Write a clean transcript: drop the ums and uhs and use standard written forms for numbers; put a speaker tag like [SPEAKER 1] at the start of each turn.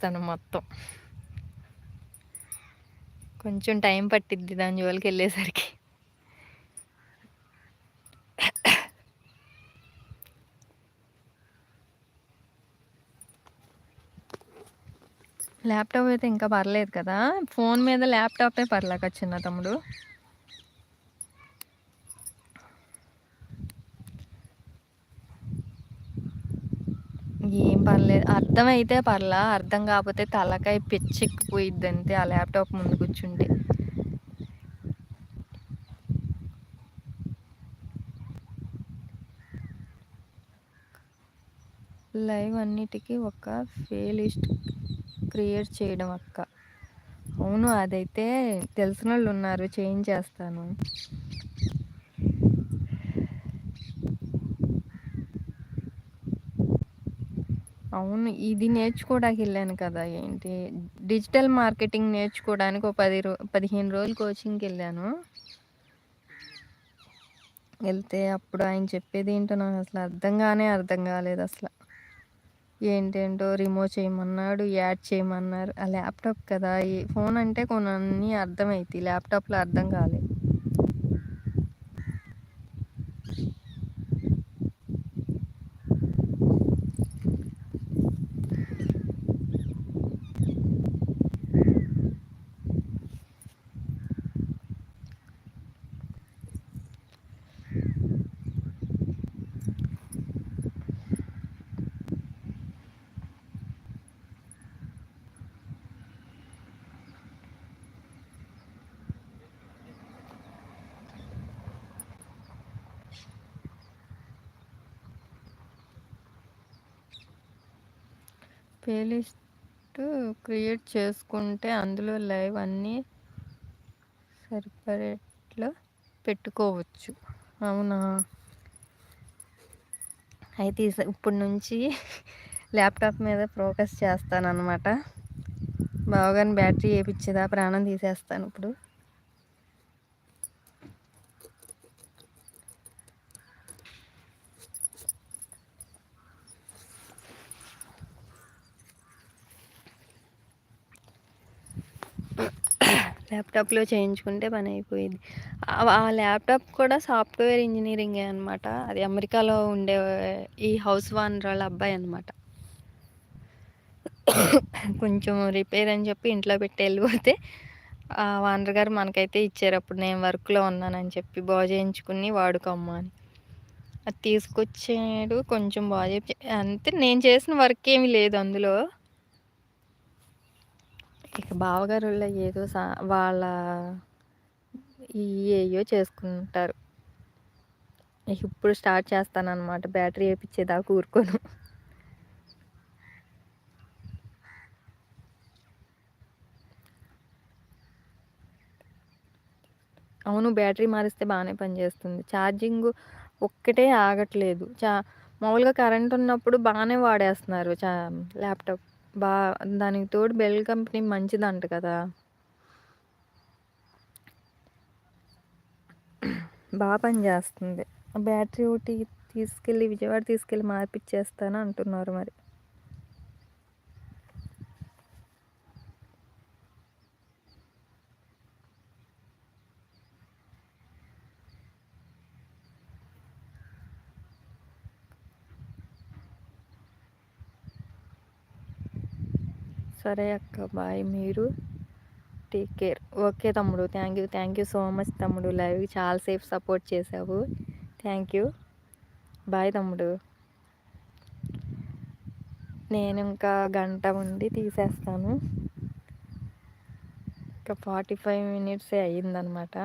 [SPEAKER 1] చేసేస్తాను మొత్తం. కొంచెం టైం పట్టిద్ది దాని జోలికెళ్ళేసరికి. ల్యాప్‌టాప్ అయితే ఇంకా పర్లేదు కదా! ఫోను మీద ల్యాప్‌టాపే పర్లేక చిన్న తమ్ముడు. ఏం పర్లేదు. అర్థమైతే పర్లా. అర్థం కాపోతే తలకాయ పిచ్చెక్కిపోయిద్దంతే ఆ ల్యాప్‌టాప్ ముందు కూర్చుంటే. లైవ్ అన్నిటికి ఒక ప్లేలిస్ట్ క్రియేట్ చేయడం అక్క. అవును. అదైతే తెలిసినోళ్ళున్నారు చేయించేస్తాను. అవును. ఇది నేర్చుకోవడానికెళ్ళాను కదా! ఏంటి డిజిటల్ మార్కెటింగ్ నేర్చుకోవడానికి ఓ 15 రోజులు కోచింగ్‌కెళ్ళాను. ఎళ్తే అప్పుడు ఆయన చెప్పేదేంటో నాకసలు అర్థం కాలేదసల. ఏంటేంటో రిమూవ్ చేయమన్నాడు, యాడ్ చేయమన్నారు. ఆ ల్యాప్‌టాప్ కదా! ఈ ఫోన్ అంటే కొన్నన్నీ అర్థమైతాయి. ల్యాప్‌టాప్‌లో అర్థం కాలేదు. ప్లేలిస్ట్ క్రియేట్ చేసుకుంటే అందులో లైవ్ అన్నీ సెపరేట్‌లో పెట్టుకోవచ్చు. అవునా! అయితే ఇప్పటి నుంచి ల్యాప్‌టాప్ మీద ఫోకస్ చేస్తాననమాట. బావగారిని బ్యాటరీ ఏపిచ్చేదా ప్రాణం తీసేస్తానిప్పుడు. ల్యాప్‌టాప్‌లో చేయించుకుంటే పనయిపోయిద్ది. ఆ ల్యాప్‌టాప్ కూడా సాఫ్ట్‌వేర్ ఇంజినీరింగే అనమాట. అది అమెరికాలో ఉండే ఈ హౌస్ ఓనర్ వాళ్ళ అబ్బాయనమాట. కొంచెం రిపేర్ అని చెప్పి ఇంట్లో పెట్టి ఎళ్ళిపోతే ఆ ఓనర్ గారు మనకైతే ఇచ్చారు. అప్పుడు నేను వర్క్‌లో ఉన్నానని చెప్పి బాగు చేయించుకుని వాడుకోమ్మా అని. అది తీసుకొచ్చాడు. కొంచెం బాగు చేపిచ్చా అంతే నేను చేసిన వర్క్ ఏమి లేదు అందులో. ఇక బావగారోళ్ళ ఏదో వాళ్ళ ఏయ్యో చేసుకుంటారు. ఇక ఇప్పుడు స్టార్ట్ చేస్తాననమాట. బ్యాటరీ ఏపిచ్చేదాకా ఊరుకోను. అవును. బ్యాటరీ మారిస్తే బానే పనిచేస్తుంది. ఛార్జింగు ఒక్కటే ఆగట్లేదు. మామూలుగా కరెంట్ ఉన్నప్పుడు బానే వాడేస్తున్నారు ల్యాప్‌టాప్. బా దానికి తోడు బెల్ కంపెనీ మంచిదంట కదా! పనిచేస్తుంది. బ్యాటరీ ఒకటి విజయవాడ తీసుకెళ్ళి మార్పిచ్చేస్తాను అంటున్నారు మరి. సరే అక్క. బాయ్. మీరు టేక్ కేర్. ఓకే తమ్ముడు. థ్యాంక్ యూ సో మచ్ తమ్ముడు. లైవ్‌కి చాలా సేపు సపోర్ట్ చేశావు. Thank you. బాయ్ తమ్ముడు. నేను ఇంకా గంట ఉండి తీసేస్తాను. ఇంకా 45 మినిట్సే అయ్యిందనమాట.